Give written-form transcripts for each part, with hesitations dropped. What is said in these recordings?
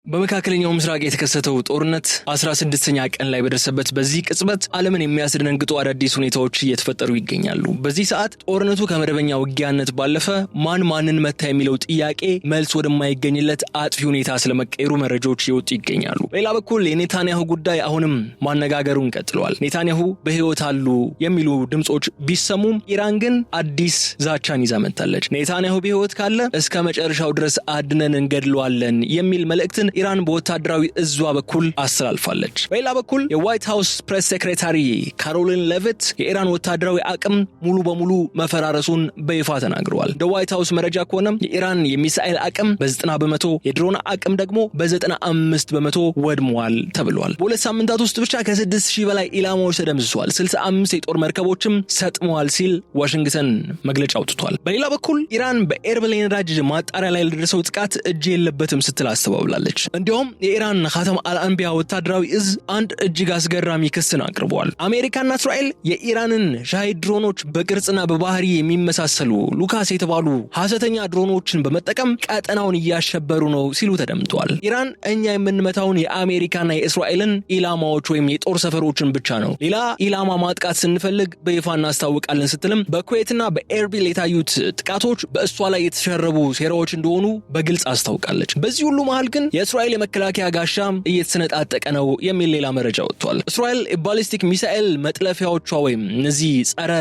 በመካከለኛው ምስራቅ የተከሰተው ጦርነት 16ኛ ቀን ላይ በደረሰበት በዚህ ቅጽበት ዓለምን የሚያስደነግጡ አዳዲስ ሁኔታዎች እየተፈጠሩ ይገኛሉ። በዚህ ሰዓት ጦርነቱ ከመደበኛ ውጊያነት ባለፈ ማንን መታ የሚለው ጥያቄ መልስ ወደማይገኝለት አጥፊ ሁኔታ ስለመቀየሩ መረጃዎች እየወጡ ይገኛሉ። በሌላ በኩል የኔታንያሁ ጉዳይ አሁንም ማነጋገሩን ቀጥሏል። ኔታንያሁ በህይወት አሉ የሚሉ ድምጾች ቢሰሙም ኢራን ግን አዲስ ዛቻን ይዛ መጥታለች። ኔታንያሁ በህይወት ካለ እስከ መጨረሻው ድረስ አድነን እንገድለዋለን የሚል መልእክትን ኢራን በወታደራዊ እዟ በኩል አስተላልፋለች። በሌላ በኩል የዋይት ሃውስ ፕሬስ ሴክሬታሪ ካሮሊን ሌቪት የኢራን ወታደራዊ አቅም ሙሉ በሙሉ መፈራረሱን በይፋ ተናግረዋል። የዋይት ሃውስ መረጃ ከሆነ የኢራን የሚሳኤል አቅም በ90%፣ የድሮን አቅም ደግሞ በ95% ወድሟል ተብሏል። በሁለት ሳምንታት ውስጥ ብቻ ከ6000 በላይ ኢላማዎች ተደምስሰዋል፣ 65 የጦር መርከቦችም ሰጥመዋል ሲል ዋሽንግተን መግለጫ አውጥቷል። በሌላ በኩል ኢራን በኤርቢል የነዳጅ ማጣሪያ ላይ ለደረሰው ጥቃት እጅ የለበትም ስትል አስተባብላለች። እንዲሁም የኢራን ኻተም አልአንቢያ ወታደራዊ እዝ አንድ እጅግ አስገራሚ ክስን አቅርበዋል። አሜሪካና እስራኤል የኢራንን ሻሂድ ድሮኖች በቅርጽና በባህሪ የሚመሳሰሉ ሉካስ የተባሉ ሐሰተኛ ድሮኖችን በመጠቀም ቀጠናውን እያሸበሩ ነው ሲሉ ተደምጠዋል። ኢራን እኛ የምንመታውን የአሜሪካና የእስራኤልን ኢላማዎች ወይም የጦር ሰፈሮችን ብቻ ነው፣ ሌላ ኢላማ ማጥቃት ስንፈልግ በይፋ እናስታውቃለን ስትልም በኩዌትና በኤርቢል የታዩት ጥቃቶች በእሷ ላይ የተሸረቡ ሴራዎች እንደሆኑ በግልጽ አስታውቃለች። በዚህ ሁሉ መሃል ግን የእስራኤል የመከላከያ ጋሻ እየተሰነጣጠቀ ነው የሚል ሌላ መረጃ ወጥቷል። እስራኤል ባሊስቲክ ሚሳኤል መጥለፊያዎቿ ወይም እነዚህ ጸረ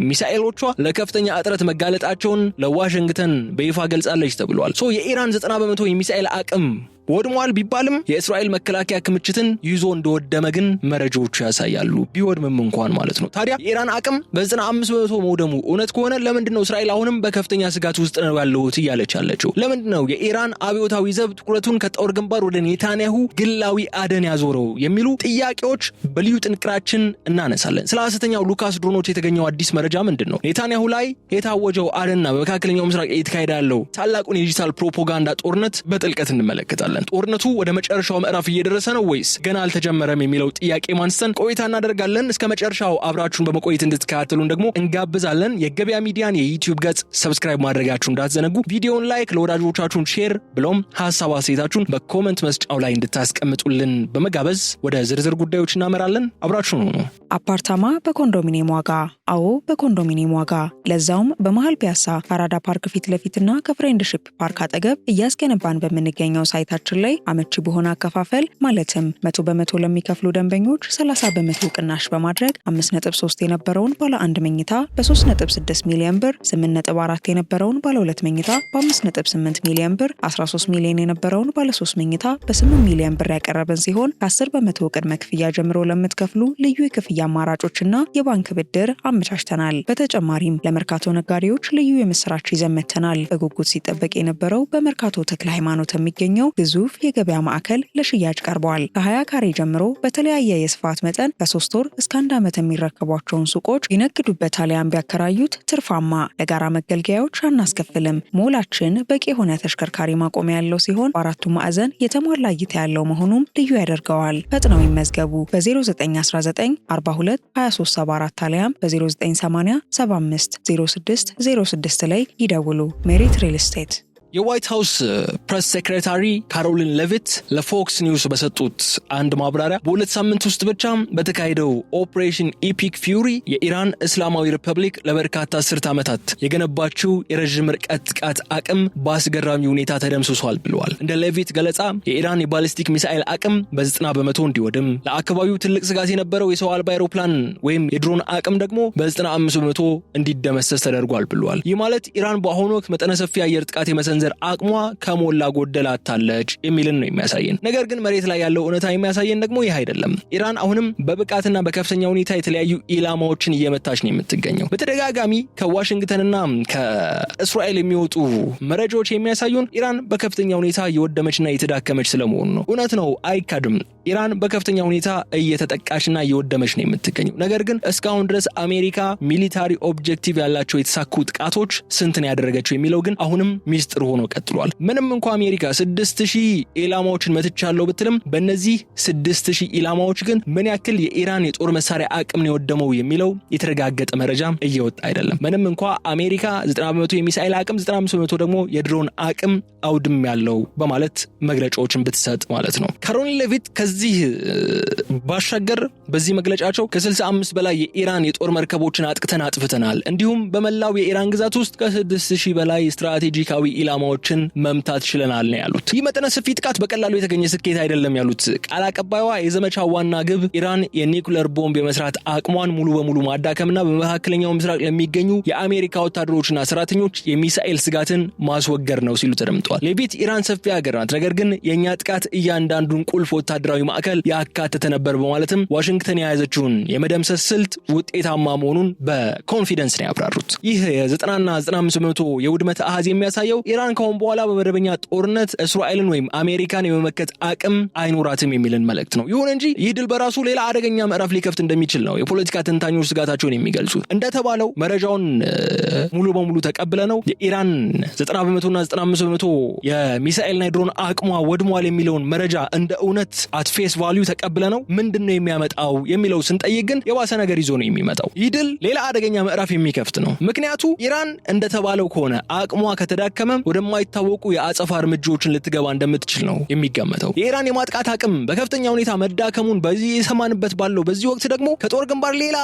ሚሳኤሎቿ ለከፍተኛ እጥረት መጋለጣቸውን ለዋሽንግተን በይፋ ገልጻለች ተብሏል። የኢራን 90% የሚሳኤል አቅም ወድሟል ቢባልም የእስራኤል መከላከያ ክምችትን ይዞ እንደወደመ ግን መረጃዎቹ ያሳያሉ። ቢወድምም እንኳን ማለት ነው። ታዲያ የኢራን አቅም በ95% መውደሙ እውነት ከሆነ ለምንድነው እስራኤል አሁንም በከፍተኛ ስጋት ውስጥ ነው ያለሁት እያለች ያለችው? ለምንድነው የኢራን አብዮታዊ ዘብ ትኩረቱን ከጦር ግንባር ወደ ኔታንያሁ ግላዊ አደን ያዞረው የሚሉ ጥያቄዎች በልዩ ጥንቅራችን እናነሳለን። ስለ ሐሰተኛው ሉካስ ድሮኖች የተገኘው አዲስ መረጃ ምንድነው? ኔታንያሁ ላይ የታወጀው አደንና በመካከለኛው ምስራቅ እየተካሄደ ያለው ታላቁን የዲጂታል ፕሮፓጋንዳ ጦርነት በጥልቀት እንመለከታለን። ጦርነቱ ወደ መጨረሻው ምዕራፍ እየደረሰ ነው ወይስ ገና አልተጀመረም የሚለው ጥያቄ ማንስተን ቆይታ እናደርጋለን። እስከ መጨረሻው አብራችሁን በመቆየት እንድትከታተሉን ደግሞ እንጋብዛለን። የገበያ ሚዲያን የዩቲዩብ ገጽ ሰብስክራይብ ማድረጋችሁን እንዳትዘነጉ፣ ቪዲዮውን ላይክ፣ ለወዳጆቻችሁን ሼር ብሎም ሐሳብ አስተያየታችሁን በኮሜንት መስጫው ላይ እንድታስቀምጡልን በመጋበዝ ወደ ዝርዝር ጉዳዮች እናመራለን። አብራችሁን ሁኑ። አፓርታማ በኮንዶሚኒየም ዋጋ። አዎ በኮንዶሚኒየም ዋጋ፣ ለዛውም በመሃል ፒያሳ ከአራዳ ፓርክ ፊት ለፊትና ከፍሬንድሺፕ ፓርክ አጠገብ እያስገነባን በምንገኘው ሳይታችን ላይ አመቺ በሆነ አከፋፈል ማለትም 100% ለሚከፍሉ ደንበኞች 30% ቅናሽ በማድረግ 5.3 የነበረውን ባለ 1 መኝታ በ3.6 ሚሊዮን ብር፣ 8.4 የነበረውን ባለ 2 መኝታ በ5.8 ሚሊዮን ብር፣ 13 ሚሊዮን የነበረውን ባለ 3 መኝታ በ8 ሚሊዮን ብር ያቀረበን ሲሆን ከ10% ቅድመ ክፍያ ጀምሮ ለምትከፍሉ ልዩ የክፍያ አማራጮችና የባንክ ብድር አመቻችተናል። በተጨማሪም ለመርካቶ ነጋዴዎች ልዩ የምስራች ይዘን መጥተናል። በጉጉት ሲጠበቅ የነበረው በመርካቶ ተክለ ሃይማኖት የሚገኘው ግዙፍ የገበያ ማዕከል ለሽያጭ ቀርቧል። ከ20 ካሬ ጀምሮ በተለያየ የስፋት መጠን ከ3 ወር እስከ 1 ዓመት የሚረከቧቸውን ሱቆች ይነግዱበት አሊያም ቢያከራዩት ትርፋማ። ለጋራ መገልገያዎች አናስከፍልም። ሞላችን በቂ የሆነ ተሽከርካሪ ማቆሚያ ያለው ሲሆን በአራቱ ማዕዘን የተሟላ እይታ ያለው መሆኑም ልዩ ያደርገዋል። ፈጥነው ይመዝገቡ። በ0919 42 2374 አሊያም በ0980 75 06 06 ላይ ይደውሉ። ሜሪት ሪል ስቴት። የዋይት ሃውስ ፕሬስ ሴክሬታሪ ካሮሊን ሌቪት ለፎክስ ኒውስ በሰጡት አንድ ማብራሪያ በሁለት ሳምንት ውስጥ ብቻ በተካሄደው ኦፕሬሽን ኢፒክ ፊውሪ የኢራን እስላማዊ ሪፐብሊክ ለበርካታ አስርት ዓመታት የገነባችው የረዥም ርቀት ጥቃት አቅም በአስገራሚ ሁኔታ ተደምስሷል ብለዋል። እንደ ሌቪት ገለጻ የኢራን የባሊስቲክ ሚሳኤል አቅም በ90% እንዲወድም፣ ለአካባቢው ትልቅ ስጋት የነበረው የሰው አልባ አውሮፕላን ወይም የድሮን አቅም ደግሞ በ95% እንዲደመሰስ ተደርጓል ብለዋል። ይህ ማለት ኢራን በአሁኑ ወቅት መጠነ ሰፊ አየር ጥቃት የመሰንዘር አቅሟ ከሞላ ጎደል አታለች የሚልን ነው የሚያሳየን። ነገር ግን መሬት ላይ ያለው እውነታ የሚያሳየን ደግሞ ይህ አይደለም። ኢራን አሁንም በብቃትና በከፍተኛ ሁኔታ የተለያዩ ኢላማዎችን እየመታች ነው የምትገኘው። በተደጋጋሚ ከዋሽንግተንና ከእስራኤል የሚወጡ መረጃዎች የሚያሳዩን ኢራን በከፍተኛ ሁኔታ እየወደመችና እየተዳከመች ስለመሆኑ ነው። እውነት ነው፣ አይካድም። ኢራን በከፍተኛ ሁኔታ እየተጠቃችና እየወደመች ነው የምትገኘው። ነገር ግን እስካሁን ድረስ አሜሪካ ሚሊታሪ ኦብጀክቲቭ ያላቸው የተሳኩ ጥቃቶች ስንት ነው ያደረገችው የሚለው ግን አሁንም ሚስጥር ሆኖ ቀጥሏል። ምንም እንኳን አሜሪካ 6000 ኢላማዎችን መትቻለሁ ብትልም በእነዚህ 6000 ኢላማዎች ግን ምን ያክል የኢራን የጦር መሳሪያ አቅም ነው የወደመው የሚለው የተረጋገጠ መረጃ እየወጣ አይደለም። ምንም እንኳን አሜሪካ 90% የሚሳኤል አቅም 95% ደግሞ የድሮን አቅም አውድም ያለው በማለት መግለጫዎችን ብትሰጥ ማለት ነው። ካሮሊን ሌቪት ከዚህ ባሻገር በዚህ መግለጫቸው ከ65 በላይ የኢራን የጦር መርከቦችን አጥፍተናል፣ እንዲሁም በመላው የኢራን ግዛት ውስጥ ከ6000 በላይ ስትራቴጂካዊ ኢላማዎችን መምታት ችለናል ነው ያሉት። ይህ መጠነ ሰፊ ጥቃት በቀላሉ የተገኘ ስኬት አይደለም ያሉት ቃል አቀባይዋ የዘመቻው ዋና ግብ ኢራን የኒውክሌር ቦምብ የመስራት አቅሟን ሙሉ በሙሉ ማዳከምና በመካከለኛው ምስራቅ ለሚገኙ የአሜሪካ ወታደሮችና ሰራተኞች የሚሳኤል ስጋትን ማስወገድ ነው ሲሉ ተደምጠዋል። ሌቪት ኢራን ሰፊ ሀገር ናት፣ ነገር ግን የኛ ጥቃት እያንዳንዱን ቁልፍ ወታደራዊ ማዕከል ያካተተ ነበር በማለትም ዋሽንግተን የያዘችውን የመደምሰስ ስልት ውጤታማ መሆኑን በኮንፊደንስ ነው ያብራሩት። ይህ የ90 እና 95% የውድመት አሃዝ የሚያሳየው ኢራን ከሆነ በኋላ በመደበኛ ጦርነት እስራኤልን ወይም አሜሪካን የመመከት አቅም አይኖራትም የሚልን መልእክት ነው። ይሁን እንጂ ይህ ድል በራሱ ሌላ አደገኛ ምዕራፍ ሊከፍት እንደሚችል ነው የፖለቲካ ተንታኞች ስጋታቸውን የሚገልጹት። እንደተባለው መረጃውን ሙሉ በሙሉ ተቀብለ ነው የኢራን 90% እና 95% የሚሳኤልና የድሮን አቅሟ ወድሟል የሚለውን መረጃ እንደ እውነት አት ፌስ ቫልዩ ተቀብለ ነው ምንድነው የሚያመጣው የሚለው ስንጠይቅ ግን የባሰ ነገር ይዞ ነው የሚመጣው። ይህ ድል ሌላ አደገኛ ምዕራፍ የሚከፍት ነው። ምክንያቱ ኢራን እንደተባለው ከሆነ አቅሟ ከተዳከመ ወደማይታወቁ የአጸፋ እርምጃዎችን ልትገባ እንደምትችል ነው የሚገመተው። የኢራን የማጥቃት አቅም በከፍተኛ ሁኔታ መዳከሙን በዚህ የሰማንበት ባለው በዚህ ወቅት ደግሞ ከጦር ግንባር ሌላ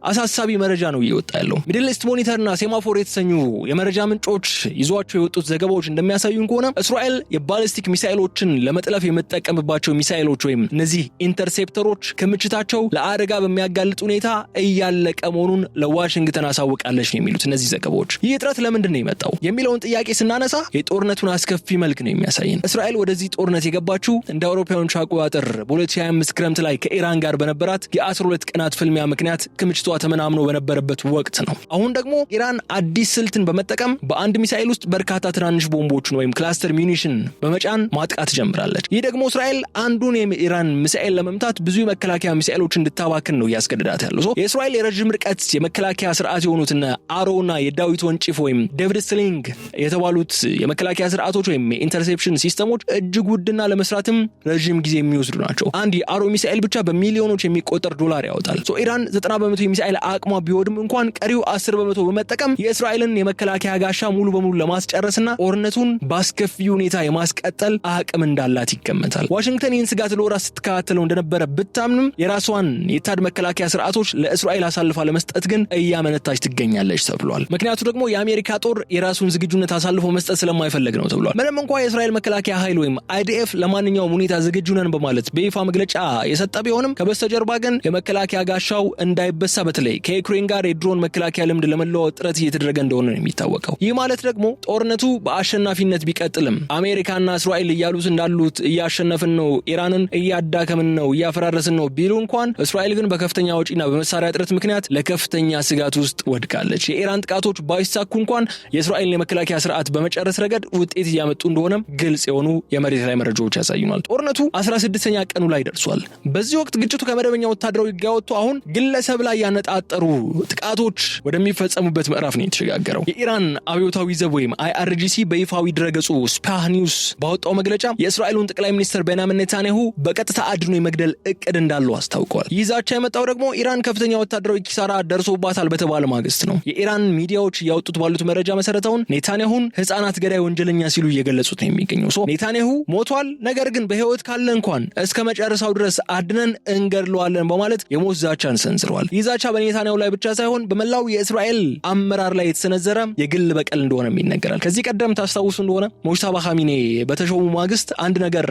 አሳሳቢ መረጃ ነው እየወጣ ያለው። ሚድል ኢስት ሞኒተርና ሴማፎር የተሰኙ የመረጃ ምንጮች ይዟቸው የወጡት ዘገባዎች እንደሚያሳዩን ከሆነ እስራኤል የባሊስቲክ ሚሳኤሎችን ለመጥለፍ የምትጠቀምባቸው ሚሳኤሎች ወይም እነዚህ ኢንተርሴፕተሮች ክምችታቸው ለአደጋ በሚያጋልጥ ሁኔታ እያለቀ መሆኑን ለዋሽንግተን አሳውቃለች ነው የሚሉት እነዚህ ዘገባዎች። ይህ እጥረት ለምንድን ነው የመጣው የሚለውን ጥያቄ ስናነሳ የጦርነቱን አስከፊ መልክ ነው የሚያሳየን። እስራኤል ወደዚህ ጦርነት የገባችው እንደ አውሮፓውያን አቆጣጠር በ2025 ክረምት ላይ ከኢራን ጋር በነበራት የ12 ቀናት ፍልሚያ ምክንያት ክምችቷ ተመናምኖ በነበረበት ወቅት ነው። አሁን ደግሞ ኢራን አዲስ ስልትን በመጠቀም በአንድ ሚሳኤል ውስጥ በርካታ ትናንሽ ቦምቦችን ወይም ክላስተር ሚኒሽን በመጫን ማጥቃት ጀምራለች። ይህ ደግሞ እስራኤል አንዱን የኢራን ሚሳኤል ለመምታት ብዙ የመከላከያ ሚሳኤሎች እንድታባክን ነው እያስገደዳት ያለው። የእስራኤል የረጅም ርቀት የመከላከያ ስርዓት የሆኑትና አሮና የዳዊት ወንጭፍ ወይም ዴቪድ ስሊንግ የተባሉት የመከላከያ ስርዓቶች ወይም ኢንተርሴፕሽን ሲስተሞች እጅግ ውድና ለመስራትም ረጅም ጊዜ የሚወስዱ ናቸው። አንድ የአሮ ሚሳኤል ብቻ በሚሊዮኖች የሚቆጠር ዶላር ያወጣል። ኢራን 90% የሚሳኤል አቅሟ ቢወድም እንኳን ቀሪው 10% በመጠቀም የእስራኤልን የመከላከያ ጋሻ ሙሉ በሙሉ ለማስጨረስና ጦርነቱን በአስከፊ ሁኔታ የማስቀጠል አቅም እንዳላት ይገመታል። ዋሽንግተን ይህን ስጋት ለወራት ስትከታተለው እንደነበረ ብታምንም የራሷን የታድ መከላከያ ስርዓቶች ለእስራኤል አሳልፋ ለመስጠት ግን እያመነታች ትገኛለች ተብሏል። ምክንያቱ ደግሞ የአሜሪካ ጦር የራሱን ዝግጁነት አሳልፎ መስጠት ስለማይፈልግ ነው ተብሏል። ምንም እንኳን የእስራኤል መከላከያ ኃይል ወይም አይዲኤፍ ለማንኛውም ሁኔታ ዝግጁ ነን በማለት በይፋ መግለጫ የሰጠ ቢሆንም ከበስተጀርባ ግን የመከላከያ ጋሻው እንዳይበሳ በተለይ ከዩክሬን ጋር የድሮን መከላከያ ልምድ ለመለዋወጥ ጥረት እየተደረገ እንደሆነ ነው የሚታወቀው። ይህ ማለት ደግሞ ጦርነቱ በአሸናፊነት ቢቀጥልም አሜሪካና እስራኤል እያሉት እንዳሉት እያሸነፍን ነው፣ ኢራንን እያዳከምን ነው፣ እያፈራረስን ነው ቢሉ እንኳን እስራኤል ግን በከፍተኛ ወጪና በመሳሪያ እጥረት ምክንያት ለከፍተኛ ስጋት ውስጥ ወድቃለች። የኢራን ጥቃቶች ባይሳኩ እንኳን የእስራኤልን የመከላከያ ስርዓት በመጨረስ ረገድ ውጤት እያመጡ እንደሆነ ግልጽ የሆኑ የመሬት ላይ መረጃዎች ያሳዩናል። ጦርነቱ 16ኛ ቀኑ ላይ ደርሷል። በዚህ ወቅት ግጭቱ ከመደበኛ ወታደራዊ ውጊያ ወጥቶ አሁን ግለሰብ ላይ ያነጣጠሩ ጥቃቶች ወደሚፈጸሙበት ምዕራፍ ነው የተሸጋገረው። የኢራን አብዮታዊ ዘብ ወይም IRGC በይፋዊ ድረገጹ ስፓህ ኒውስ ባወጣው መግለጫ የእስራኤሉን ጠቅላይ ሚኒስትር ቤንያሚን ኔታንያሁ በቀጥታ አድኖ የመግደል እቅድ እንዳለው አስታውቀዋል። ይህ ዛቻ የመጣው ደግሞ ኢራን ከፍተኛ ወታደራዊ ኪሳራ ደርሶባታል በተባለ ማግስት ነው። የኢራን ሚዲያዎች ያወጡት ባሉት መረጃ መሰረታውን ኔታንያሁን ህፃናት ገዳይ ወንጀለኛ ሲሉ እየገለጹት ነው የሚገኘው። ኔታንያሁ ሞቷል፣ ነገር ግን በህይወት ካለ እንኳን እስከ መጨረሻው ድረስ አድነን እንገድለዋለን በማለት የሞት ዛቻን ሰንዝረዋል። ይህ ዛቻ በኔታንያሁ ላይ ብቻ ሳይሆን በመላው የእስራኤል አመራር ላይ የተሰነዘረ የግል በቀል እንደሆነ ይነገራል። ከዚህ ቀደም ታስታውሱ እንደሆነ ሙጅታባ ኻሚኔ በተሾሙ ማግስት አንድ ነገር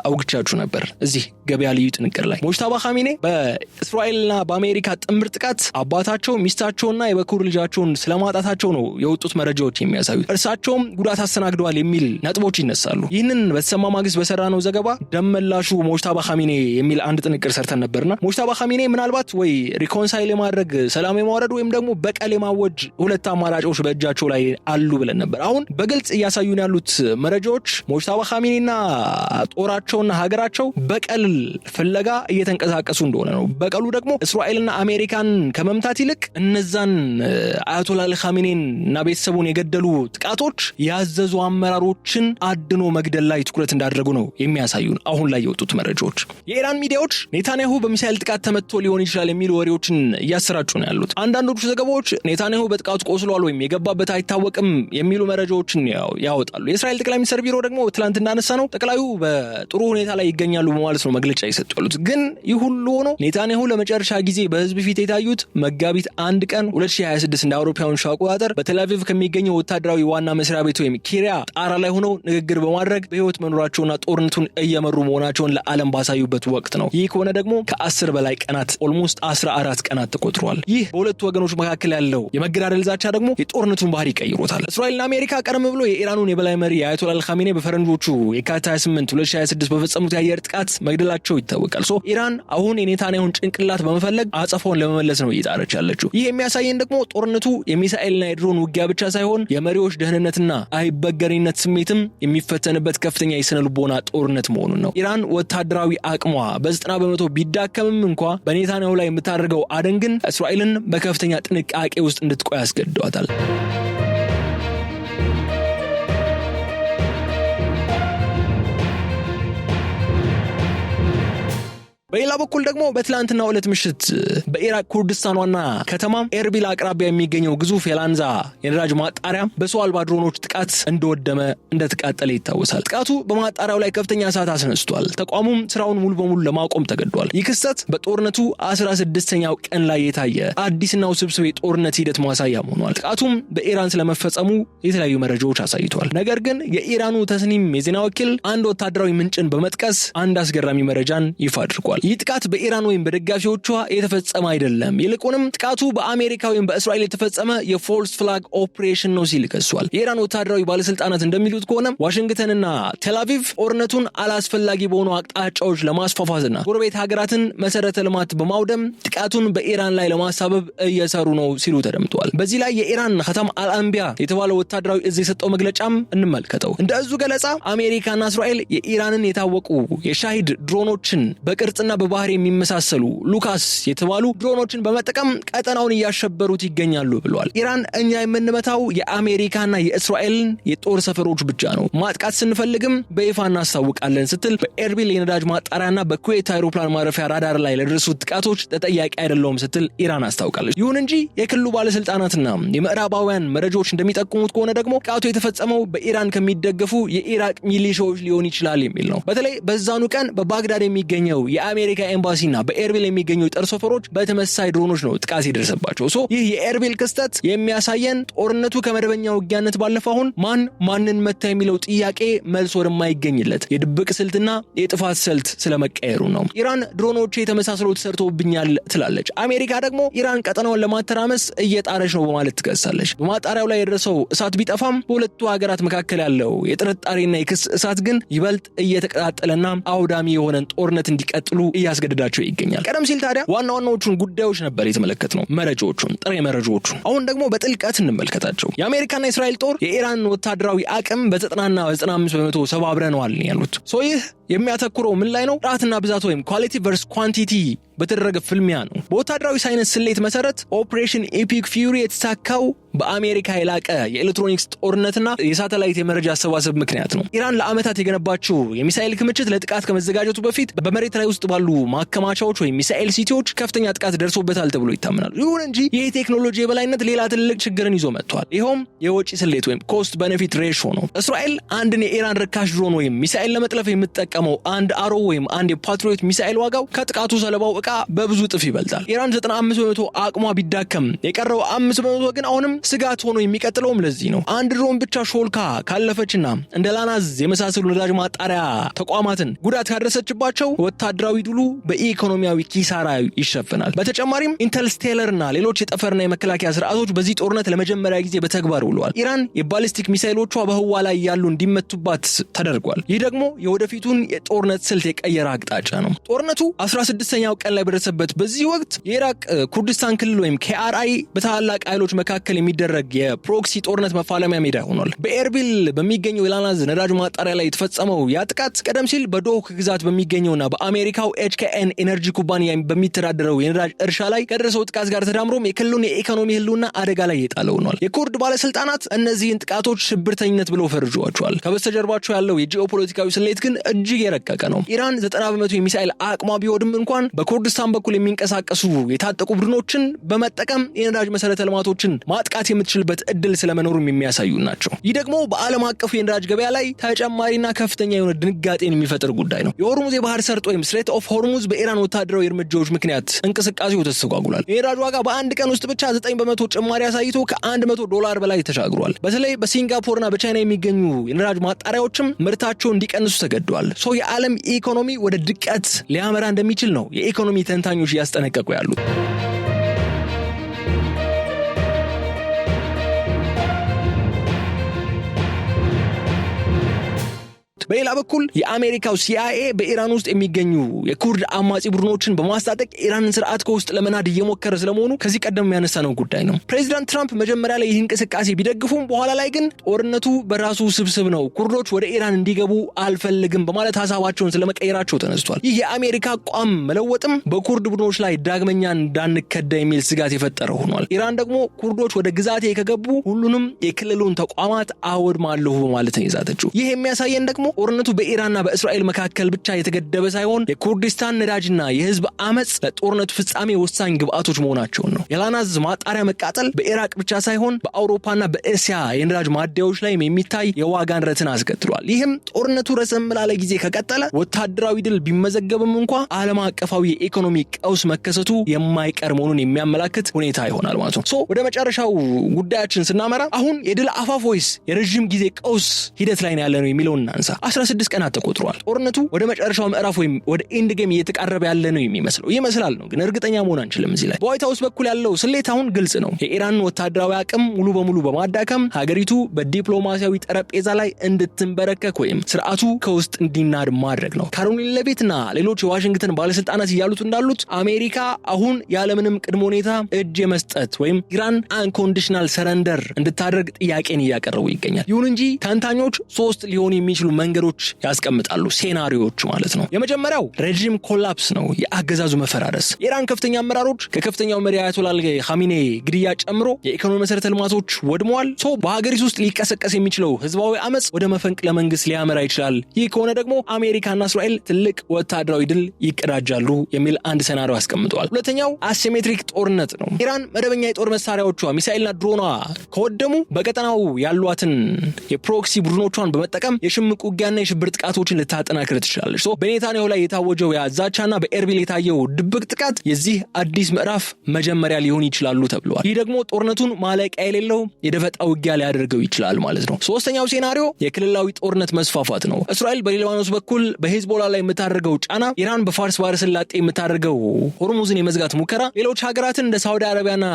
አውግቻችሁ ነበር እዚህ ገበያ ልዩ ጥንቅር ላይ። ሙጅታባ ኻሚኔ በእስራኤልና በአሜሪካ ጥምር ጥቃት አባታቸው ሚስታቸውና የበኩር ልጃቸውን ስለማጣታቸው ነው የወጡት መረጃዎች የሚያሳዩት። እርሳቸውም ጉዳት አስተናግደዋል የሚል ነጥቦች ይነሳሉ። ይህንን በተሰማ ማግስት በሰራነው ዘገባ ደመላሹ ሙጅታባ ኻሚኔ የሚል አንድ ጥንቅር ሰርተን ነበርና ሙጅታባ ኻሚኔ ምናልባት ወይ ሪኮንሳይል የማድረግ ሰላም የማውረድ ወይም ደግሞ በቀል የማወጅ ሁለት አማራጮች በእጃቸው ላይ አሉ ብለን ነበር። አሁን በግልጽ እያሳዩን ያሉት መረጃዎች ሙጅታባ ኻሚኔና ጦራቸውና ሀገራቸው በቀል ፍለጋ እየተንቀሳቀሱ እንደሆነ ነው። በቀሉ ደግሞ እስራኤልና አሜሪካን ከመምታት ይልቅ እነዛን አያቶላህ ኻሚኔን እና ቤተሰቡን የገደሉ ጥቃቶች ያዘዙ አመራሮችን አድኖ መግደል ላይ ትኩረት እንዳደረጉ ነው የሚያሳዩን አሁን ላይ የወጡት መረጃዎች። የኢራን ሚዲያዎች ኔታንያሁ በሚሳኤል ጥቃት ተመትቶ ሊሆን ይችላል የሚሉ ወሬዎችን እያሰራጩ ነው ያሉት። አንዳንዶቹ ዘገባዎች ኔታንያሁ በጥቃቱ ቆስሏል ወይም የገባበት አይታወቅም የሚሉ መረጃዎችን ያወጣሉ። የእስራኤል ጠቅላይ ሚኒስትር ቢሮ ደግሞ ትላንት እንዳነሳ ነው ጠቅላዩ በጥሩ ሁኔታ ላይ ይገኛሉ በማለት ነው መግለጫ ይሰጡ ያሉት። ግን ይህ ሁሉ ሆኖ ኔታንያሁ ለመጨረሻ ጊዜ በህዝብ ፊት የታዩት መጋቢት 1 ቀን 2026 እንደ አውሮፓውያን አቆጣጠር በቴል አቪቭ ከሚገኘው ወታደራዊ ዋና መስሪያ ቤት ወይም ኪሪያ ጣራ ላይ ሆነው ንግግር በማድረግ በህይወት መኖራቸውና ጦርነቱን እየመሩ መሆናቸውን ለዓለም ባሳዩበት ወቅት ነው። ይህ ከሆነ ደግሞ ከ10 በላይ ቀናት ኦልሞስት 14 ቀናት ተቆጥሯል። ይህ በሁለቱ ወገኖች መካከል ያለው የመገዳደል ዛቻ ደግሞ የጦርነቱን ባህሪ ቀይሮታል። እስራኤልና አሜሪካ ቀደም ብሎ የኢራኑን የበላይ መሪ አያቶላህ ኻሜኒ በፈረንጆቹ የካቲት 28 2026 በፈጸሙት የአየር ጥቃት መግደላቸው ይታወቃል። ኢራን አሁን የኔታንያሁን ጭንቅላት በመፈለግ አጸፋውን ለመመለስ ነው እየጣረች ያለችው። ይህ የሚያሳየን ደግሞ ጦርነቱ የሚሳኤልና የድሮን ውጊያ ብቻ ሳይሆን የመሪዎች ደህንነትና አይበገሪነት ስሜትም የሚፈተንበት ከፍተኛ የስነ ልቦና ጦርነት መሆኑን ነው። ኢራን ወታደራዊ አቅሟ በ90% ቢዳከምም እንኳ በኔታንያሁ ላይ የምታደርገው አደን ግን እስራኤልን በከፍተኛ ጥንቃቄ ውስጥ እንድትቆይ ያስገድዷታል። በሌላ በኩል ደግሞ በትላንትናው ዕለት ምሽት በኢራቅ ኩርዲስታን ዋና ከተማ ኤርቢል አቅራቢያ የሚገኘው ግዙፍ የላንዛ የነዳጅ ማጣሪያ በሰው አልባ ድሮኖች ጥቃት እንደተቃጠለ ይታወሳል። ጥቃቱ በማጣሪያው ላይ ከፍተኛ እሳት አስነስቷል። ተቋሙም ስራውን ሙሉ በሙሉ ለማቆም ተገዷል። ይህ ክስተት በጦርነቱ 16ኛው ቀን ላይ የታየ አዲስና ውስብስብ የጦርነት ሂደት ማሳያ ሆኗል። ጥቃቱም በኢራን ስለመፈጸሙ የተለያዩ መረጃዎች አሳይቷል። ነገር ግን የኢራኑ ተስኒም የዜና ወኪል አንድ ወታደራዊ ምንጭን በመጥቀስ አንድ አስገራሚ መረጃን ይፋ አድርጓል። ይህ ጥቃት በኢራን ወይም በደጋፊዎቿ የተፈጸመ አይደለም፣ ይልቁንም ጥቃቱ በአሜሪካ ወይም በእስራኤል የተፈጸመ የፎልስ ፍላግ ኦፕሬሽን ነው ሲል ከሷል። የኢራን ወታደራዊ ባለስልጣናት እንደሚሉት ከሆነ ዋሽንግተንና ቴል አቪቭ ጦርነቱን አላስፈላጊ በሆኑ አቅጣጫዎች ለማስፋፋትና ጎረቤት ሀገራትን መሰረተ ልማት በማውደም ጥቃቱን በኢራን ላይ ለማሳበብ እየሰሩ ነው ሲሉ ተደምጠዋል። በዚህ ላይ የኢራን ኸተም አልአንቢያ የተባለው ወታደራዊ እዝ የሰጠው መግለጫም እንመልከተው። እንደ እዙ ገለጻ አሜሪካና እስራኤል የኢራንን የታወቁ የሻሂድ ድሮኖችን በቅርጽ በባህር የሚመሳሰሉ ሉካስ የተባሉ ድሮኖችን በመጠቀም ቀጠናውን እያሸበሩት ይገኛሉ ብለዋል። ኢራን እኛ የምንመታው የአሜሪካና የእስራኤልን የጦር ሰፈሮች ብቻ ነው፣ ማጥቃት ስንፈልግም በይፋ እናስታውቃለን ስትል በኤርቢል የነዳጅ ማጣሪያና በኩዌት አውሮፕላን ማረፊያ ራዳር ላይ ለደረሱት ጥቃቶች ተጠያቂ አይደለሁም ስትል ኢራን አስታውቃለች። ይሁን እንጂ የክልሉ ባለስልጣናትና የምዕራባውያን መረጃዎች እንደሚጠቁሙት ከሆነ ደግሞ ጥቃቱ የተፈጸመው በኢራን ከሚደገፉ የኢራቅ ሚሊሻዎች ሊሆን ይችላል የሚል ነው። በተለይ በዛኑ ቀን በባግዳድ የሚገኘው የአሜሪካ ኤምባሲና በኤርቢል የሚገኙ የጦር ሰፈሮች በተመሳሳይ ድሮኖች ነው ጥቃት የደረሰባቸው። ይህ የኤርቢል ክስተት የሚያሳየን ጦርነቱ ከመደበኛ ውጊያነት ባለፈ አሁን ማንን መታ የሚለው ጥያቄ መልስ ወደማይገኝለት የድብቅ ስልትና የጥፋት ስልት ስለመቀየሩ ነው። ኢራን ድሮኖች የተመሳሰሉ ተሰርተውብኛል ትላለች። አሜሪካ ደግሞ ኢራን ቀጠናውን ለማተራመስ እየጣረች ነው በማለት ትከሳለች። በማጣሪያው ላይ የደረሰው እሳት ቢጠፋም በሁለቱ ሀገራት መካከል ያለው የጥርጣሬና የክስ እሳት ግን ይበልጥ እየተቀጣጠለና አውዳሚ የሆነን ጦርነት እንዲቀጥሉ እያስገደዳቸው ይገኛል። ቀደም ሲል ታዲያ ዋና ዋናዎቹን ጉዳዮች ነበር የተመለከትነው፣ ጥሬ መረጃዎቹን። አሁን ደግሞ በጥልቀት እንመልከታቸው። የአሜሪካና የእስራኤል ጦር የኢራን ወታደራዊ አቅም በ90ና 95% ሰባብረነዋል ያሉት። ይህ የሚያተኩረው ምን ላይ ነው? ጥራትና ብዛት ወይም ኳሊቲ ቨርስ ኳንቲቲ በተደረገ ፍልሚያ ነው። በወታደራዊ ሳይንስ ስሌት መሰረት ኦፕሬሽን ኤፒክ ፊውሪ የተሳካው በአሜሪካ የላቀ የኤሌክትሮኒክስ ጦርነትና የሳተላይት የመረጃ አሰባሰብ ምክንያት ነው። ኢራን ለዓመታት የገነባቸው የሚሳኤል ክምችት ለጥቃት ከመዘጋጀቱ በፊት በመሬት ላይ ውስጥ ባሉ ማከማቻዎች ወይም ሚሳኤል ሲቲዎች ከፍተኛ ጥቃት ደርሶበታል ተብሎ ይታመናል። ይሁን እንጂ ይህ ቴክኖሎጂ የበላይነት ሌላ ትልቅ ችግርን ይዞ መጥቷል። ይኸውም የወጪ ስሌት ወይም ኮስት ቤኔፊት ሬሾ ነው። እስራኤል አንድን የኢራን ርካሽ ድሮን ወይም ሚሳኤል ለመጥለፍ የምትጠቀመው አንድ አሮ ወይም አንድ የፓትሪዮት ሚሳኤል ዋጋው ከጥቃቱ ሰለባው ዕቃ በብዙ ጥፍ ይበልጣል። ኢራን 95% አቅሟ ቢዳከም የቀረው 5% ግን አሁንም ስጋት ሆኖ የሚቀጥለውም ለዚህ ነው። አንድ ድሮን ብቻ ሾልካ ካለፈችና እንደ ላናዝ የመሳሰሉ ነዳጅ ማጣሪያ ተቋማትን ጉዳት ካደረሰችባቸው ወታደራዊ ድሉ በኢኮኖሚያዊ ኪሳራ ይሸፍናል። በተጨማሪም ኢንተርስቴለርና ሌሎች የጠፈርና የመከላከያ ስርዓቶች በዚህ ጦርነት ለመጀመሪያ ጊዜ በተግባር ውለዋል። ኢራን የባሊስቲክ ሚሳኤሎቿ በህዋ ላይ ያሉ እንዲመቱባት ተደርጓል። ይህ ደግሞ የወደፊቱን የጦርነት ስልት የቀየረ አቅጣጫ ነው። ጦርነቱ 16ኛው ቀን ላይ በደረሰበት በዚህ ወቅት የኢራቅ ኩርዲስታን ክልል ወይም KRI በታላላቅ ኃይሎች መካከል የሚደረግ የፕሮክሲ ጦርነት መፋለሚያ ሜዳ ሆኗል። በኤርቢል በሚገኘው የላናዝ ነዳጅ ማጣሪያ ላይ የተፈጸመው ያ ጥቃት ቀደም ሲል በዶክ ግዛት በሚገኘውና በአሜሪካው HKN ኤነርጂ ኩባንያ በሚተዳደረው የነዳጅ እርሻ ላይ ከደረሰው ጥቃት ጋር ተዳምሮም የክልሉን የኢኮኖሚ ህልውና አደጋ ላይ የጣለ ሆኗል። የኩርድ ባለስልጣናት እነዚህን ጥቃቶች ሽብርተኝነት ብለው ፈርጀዋቸዋል። ከበስተጀርባቸው ያለው የጂኦፖለቲካዊ ስሌት ግን እጅግ የረቀቀ ነው። ኢራን 90% የሚሳኤል አቅሟ ቢወድም እንኳን በኩርዲስታን በኩል የሚንቀሳቀሱ የታጠቁ ቡድኖችን በመጠቀም የነዳጅ መሰረተ ልማቶችን ማጥቃት የምትችልበት እድል ስለመኖሩም የሚያሳዩ ናቸው። ይህ ደግሞ በዓለም አቀፉ የነዳጅ ገበያ ላይ ተጨማሪና ከፍተኛ የሆነ ድንጋጤን የሚፈጥር ጉዳይ ነው። የሆርሙዝ የባህር ሰርጥ ወይም ስትሬት ኦፍ ሆርሙዝ በኢራን ወታደራዊ እርምጃዎች ምክንያት እንቅስቃሴው ተስተጓጉሏል። የነዳጅ ዋጋ በአንድ ቀን ውስጥ ብቻ 9% ጭማሪ አሳይቶ $100 በላይ ተሻግሯል። በተለይ በሲንጋፖርና በቻይና የሚገኙ የነዳጅ ማጣሪያዎችም ምርታቸው እንዲቀንሱ ተገደዋል። የዓለም ኢኮኖሚ ወደ ድቀት ሊያመራ እንደሚችል ነው የኢኮኖሚ ተንታኞች እያስጠነቀቁ ያሉት። በሌላ በኩል የአሜሪካው CIA በኢራን ውስጥ የሚገኙ የኩርድ አማጺ ቡድኖችን በማስታጠቅ ኢራንን ስርዓት ከውስጥ ለመናድ እየሞከረ ስለመሆኑ ከዚህ ቀደም ያነሳነው ጉዳይ ነው። ፕሬዚዳንት ትራምፕ መጀመሪያ ላይ ይህን እንቅስቃሴ ቢደግፉም በኋላ ላይ ግን ጦርነቱ በራሱ ስብስብ ነው፣ ኩርዶች ወደ ኢራን እንዲገቡ አልፈልግም በማለት ሀሳባቸውን ስለመቀየራቸው ተነስቷል። ይህ የአሜሪካ አቋም መለወጥም በኩርድ ቡድኖች ላይ ዳግመኛ እንዳንከዳ የሚል ስጋት የፈጠረ ሆኗል። ኢራን ደግሞ ኩርዶች ወደ ግዛቴ ከገቡ ሁሉንም የክልሉን ተቋማት አወድማለሁ በማለት ነው የዛተችው። ይህ የሚያሳየን ደግሞ ጦርነቱ በኢራንና በእስራኤል መካከል ብቻ የተገደበ ሳይሆን የኩርዲስታን ነዳጅና የህዝብ አመጽ ለጦርነቱ ፍጻሜ ወሳኝ ግብአቶች መሆናቸውን ነው። የላናዝ ማጣሪያ መቃጠል በኢራቅ ብቻ ሳይሆን በአውሮፓና በእስያ የነዳጅ ማደያዎች ላይ የሚታይ የዋጋ ንረትን አስከትሏል። ይህም ጦርነቱ ረዘም ላለ ጊዜ ከቀጠለ ወታደራዊ ድል ቢመዘገብም እንኳ ዓለም አቀፋዊ የኢኮኖሚ ቀውስ መከሰቱ የማይቀር መሆኑን የሚያመላክት ሁኔታ ይሆናል ማለት ነው። ወደ መጨረሻው ጉዳያችን ስናመራ አሁን የድል አፋፍ ወይስ የረጅም ጊዜ ቀውስ ሂደት ላይ ነው ያለነው የሚለውን እናንሳ። 16 ቀናት ተቆጥሯል። ጦርነቱ ወደ መጨረሻው ምዕራፍ ወይም ወደ ኤንድ ጌም እየተቃረበ ያለ ነው የሚመስለው። ይመስላል ነው ግን እርግጠኛ መሆን አንችልም። እዚህ ላይ በዋይት ሃውስ በኩል ያለው ስሌት አሁን ግልጽ ነው። የኢራን ወታደራዊ አቅም ሙሉ በሙሉ በማዳከም ሀገሪቱ በዲፕሎማሲያዊ ጠረጴዛ ላይ እንድትንበረከክ ወይም ስርዓቱ ከውስጥ እንዲናድ ማድረግ ነው። ካሮሊን ሌቪትና ሌሎች የዋሽንግተን ባለስልጣናት እያሉት እንዳሉት አሜሪካ አሁን ያለምንም ቅድመ ሁኔታ እጅ የመስጠት ወይም ኢራን አንኮንዲሽናል ሰረንደር እንድታደርግ ጥያቄን እያቀረቡ ይገኛል። ይሁን እንጂ ተንታኞች 3 ሊሆኑ የሚችሉ መንገዶች ያስቀምጣሉ፣ ሴናሪዮች ማለት ነው። የመጀመሪያው ሬጂም ኮላፕስ ነው፣ የአገዛዙ መፈራረስ። የኢራን ከፍተኛ አመራሮች ከከፍተኛው መሪ አያቶላህ ኻሜኔ ግድያ ጨምሮ የኢኮኖሚ መሰረተ ልማቶች ወድመዋል። በሀገሪቱ ውስጥ ሊቀሰቀስ የሚችለው ህዝባዊ አመጽ ወደ መፈንቅለ መንግስት ሊያመራ ይችላል። ይህ ከሆነ ደግሞ አሜሪካና እስራኤል ትልቅ ወታደራዊ ድል ይቀዳጃሉ የሚል አንድ ሴናሪዮ አስቀምጠዋል። ሁለተኛው አሲሜትሪክ ጦርነት ነው። ኢራን መደበኛ የጦር መሳሪያዎቿ ሚሳኤልና ድሮኗ ከወደሙ በቀጠናው ያሏትን የፕሮክሲ ቡድኖቿን በመጠቀም የሽምቅ ውጊያና የሽብር ጥቃቶችን ልታጠናክር ትችላለች። በኔታንያሁ ላይ የታወጀው ያዛቻና በኤርቢል የታየው ድብቅ ጥቃት የዚህ አዲስ ምዕራፍ መጀመሪያ ሊሆን ይችላሉ ተብሏል። ይህ ደግሞ ጦርነቱን ማለቂያ የሌለው የደፈጣ ውጊያ ሊያደርገው ይችላል ማለት ነው። ሶስተኛው ሴናሪዮ የክልላዊ ጦርነት መስፋፋት ነው። እስራኤል በሊባኖስ በኩል በሂዝቦላ ላይ የምታደርገው ጫና፣ ኢራን በፋርስ ባህረ ሰላጤ የምታደርገው ሆርሙዝን የመዝጋት ሙከራ ሌሎች ሀገራትን እንደ ሳውዲ አረቢያና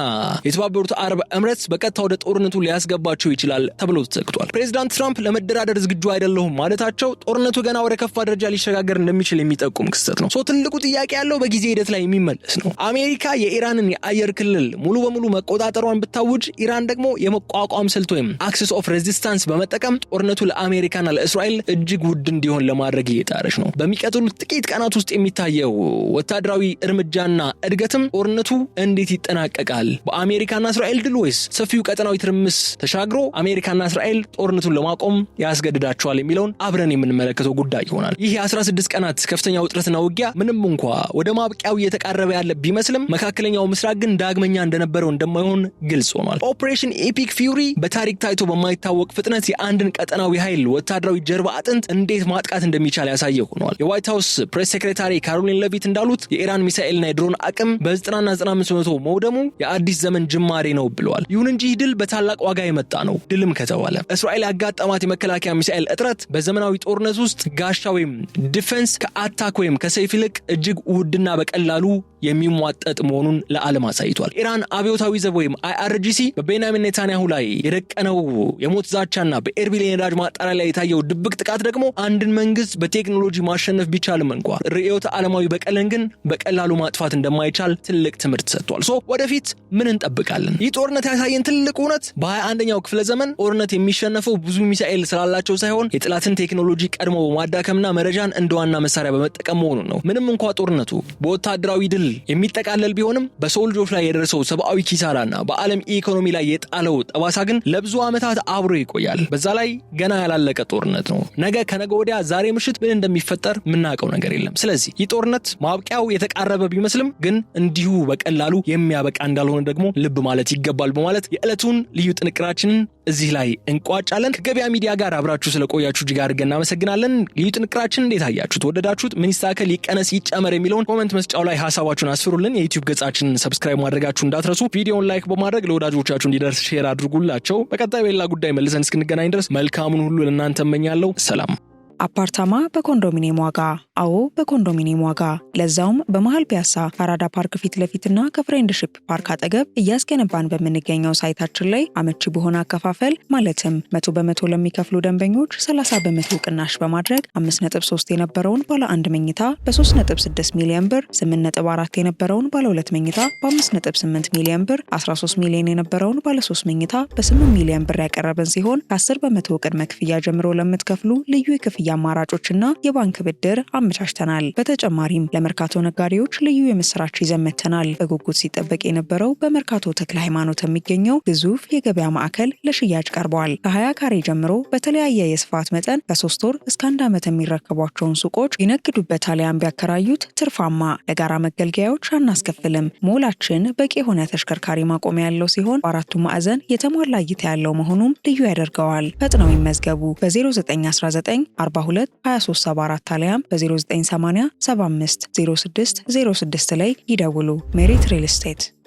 የተባበሩት አረብ ኤምሬትስ በቀጥታ ወደ ጦርነቱ ሊያስገባቸው ይችላል ተብሎ ተሰግቷል። ፕሬዚዳንት ትራምፕ ለመደራደር ዝግጁ አይደለሁም ማለታቸው ጦርነቱ ገና ወደ ከፋ ደረጃ ሊሸጋገር እንደሚችል የሚጠቁም ክስተት ነው። ትልቁ ጥያቄ ያለው በጊዜ ሂደት ላይ የሚመለስ ነው። አሜሪካ የኢራንን የአየር ክልል ሙሉ በሙሉ መቆጣጠሯን ብታውጅ፣ ኢራን ደግሞ የመቋቋም ስልት ወይም አክሰስ ኦፍ ሬዚስታንስ በመጠቀም ጦርነቱ ለአሜሪካና ለእስራኤል እጅግ ውድ እንዲሆን ለማድረግ እየጣረች ነው። በሚቀጥሉት ጥቂት ቀናት ውስጥ የሚታየው ወታደራዊ እርምጃና እድገትም ጦርነቱ እንዴት ይጠናቀቃል? በአሜሪካና እስራኤል ድል ወይስ ሰፊው ቀጠናዊ ትርምስ ተሻግሮ አሜሪካና እስራኤል ጦርነቱን ለማቆም ያስገድዳቸዋል የሚለውን አብረን የምንመለከተው ጉዳይ ይሆናል። ይህ የ16 ቀናት ከፍተኛ ውጥረትና ውጊያ ምንም እንኳ ወደ ማብቂያው እየተቃረበ ያለ ቢመስልም መካከለኛው ምስራቅ ግን ዳግመኛ እንደነበረው እንደማይሆን ግልጽ ሆኗል። ኦፕሬሽን ኤፒክ ፊውሪ በታሪክ ታይቶ በማይታወቅ ፍጥነት የአንድን ቀጠናዊ ኃይል ወታደራዊ ጀርባ አጥንት እንዴት ማጥቃት እንደሚቻል ያሳየ ሆኗል። የዋይት ሃውስ ፕሬስ ሴክሬታሪ ካሮሊን ሌቪት እንዳሉት የኢራን ሚሳኤልና የድሮን አቅም በ90ና 95% መውደሙ የአዲስ ዘመን ጅማሬ ነው ብለዋል። ይሁን እንጂ ድል በታላቅ ዋጋ የመጣ ነው። ድልም ከተባለ እስራኤል ያጋጠማት የመከላከያ ሚሳኤል እጥረት በዘመናት በዘመናዊ ጦርነት ውስጥ ጋሻ ወይም ዲፌንስ ከአታክ ወይም ከሰይፍ ይልቅ እጅግ ውድና በቀላሉ የሚሟጠጥ መሆኑን ለዓለም አሳይቷል። ኢራን አብዮታዊ ዘብ ወይም IRGC በቤንያሚን ኔታንያሁ ላይ የደቀነው የሞት ዛቻና በኤርቢል የነዳጅ ማጣሪያ ላይ የታየው ድብቅ ጥቃት ደግሞ አንድን መንግስት በቴክኖሎጂ ማሸነፍ ቢቻልም እንኳን ርዕዮተ ዓለማዊ በቀልን ግን በቀላሉ ማጥፋት እንደማይቻል ትልቅ ትምህርት ሰጥቷል። ወደፊት ምን እንጠብቃለን? ይህ ጦርነት ያሳየን ትልቅ እውነት በ21ኛው ክፍለ ዘመን ጦርነት የሚሸነፈው ብዙ ሚሳኤል ስላላቸው ሳይሆን የጥላትን ቴክኖሎጂ ቀድሞ በማዳከምና መረጃን እንደ ዋና መሳሪያ በመጠቀም መሆኑን ነው። ምንም እንኳን ጦርነቱ በወታደራዊ ድል የሚጠቃለል ቢሆንም በሰው ልጆች ላይ የደረሰው ሰብአዊ ኪሳራና በዓለም ኢኮኖሚ ላይ የጣለው ጠባሳ ግን ለብዙ ዓመታት አብሮ ይቆያል። በዛ ላይ ገና ያላለቀ ጦርነት ነው። ነገ ከነገ ወዲያ ዛሬ ምሽት ምን እንደሚፈጠር የምናውቀው ነገር የለም። ስለዚህ ይህ ጦርነት ማብቂያው የተቃረበ ቢመስልም ግን እንዲሁ በቀላሉ የሚያበቃ እንዳልሆነ ደግሞ ልብ ማለት ይገባል በማለት የዕለቱን ልዩ ጥንቅራችንን እዚህ ላይ እንቋጫለን። ከገበያ ሚዲያ ጋር አብራችሁ ስለቆያችሁ እጅግ አድርገን እናመሰግናለን። ልዩ ጥንቅራችን እንዴት አያችሁት? ወደዳችሁት? ምን ይስተካከል፣ ይቀነስ፣ ይጨመር የሚለውን ኮሜንት መስጫው ላይ ሐሳባችሁን አስፍሩልን። የዩቲዩብ ገጻችንን ሰብስክራይብ ማድረጋችሁ እንዳትረሱ። ቪዲዮውን ላይክ በማድረግ ለወዳጆቻችሁ እንዲደርስ ሼር አድርጉላቸው። በቀጣይ በሌላ ጉዳይ መልሰን እስክንገናኝ ድረስ መልካሙን ሁሉ ለእናንተ እመኛለሁ። ሰላም። አፓርታማ በኮንዶሚኒየም ዋጋ። አዎ በኮንዶሚኒየም ዋጋ፣ ለዛውም በመሃል ፒያሳ ከአራዳ ፓርክ ፊት ለፊትና ከፍሬንድሺፕ ፓርክ አጠገብ እያስገነባን በምንገኘው ሳይታችን ላይ አመቺ በሆነ አከፋፈል ማለትም 100% ለሚከፍሉ ደንበኞች 30% ቅናሽ በማድረግ 5.3 የነበረውን ባለ 1 መኝታ በ3.6 ሚሊዮን ብር፣ 8.4 የነበረውን ባለ 2 መኝታ በ5.8 ሚሊዮን ብር፣ 13 ሚሊዮን የነበረውን ባለ 3 መኝታ በ8 ሚሊዮን ብር ያቀረብን ሲሆን ከ10% ቅድመ ክፍያ ጀምሮ ለምትከፍሉ ልዩ የክፍያ አማራጮችና የባንክ ብድር አመቻችተናል። በተጨማሪም ለመርካቶ ነጋዴዎች ልዩ የምስራች ይዘን መጥተናል። በጉጉት ሲጠበቅ የነበረው በመርካቶ ተክለ ሃይማኖት የሚገኘው ግዙፍ የገበያ ማዕከል ለሽያጭ ቀርበዋል። ከ20 ካሬ ጀምሮ በተለያየ የስፋት መጠን ከ3 ወር እስከ 1 ዓመት የሚረከቧቸውን ሱቆች ይነግዱበት አሊያም ቢያከራዩት ትርፋማ። ለጋራ መገልገያዎች አናስከፍልም። ሞላችን በቂ የሆነ ተሽከርካሪ ማቆሚያ ያለው ሲሆን በአራቱ ማዕዘን የተሟላ እይታ ያለው መሆኑም ልዩ ያደርገዋል። ፈጥነው ይመዝገቡ። በ0919 422374 አሊያም በ0980 750606 ላይ ይደውሉ። ሜሪት ሪል ስቴት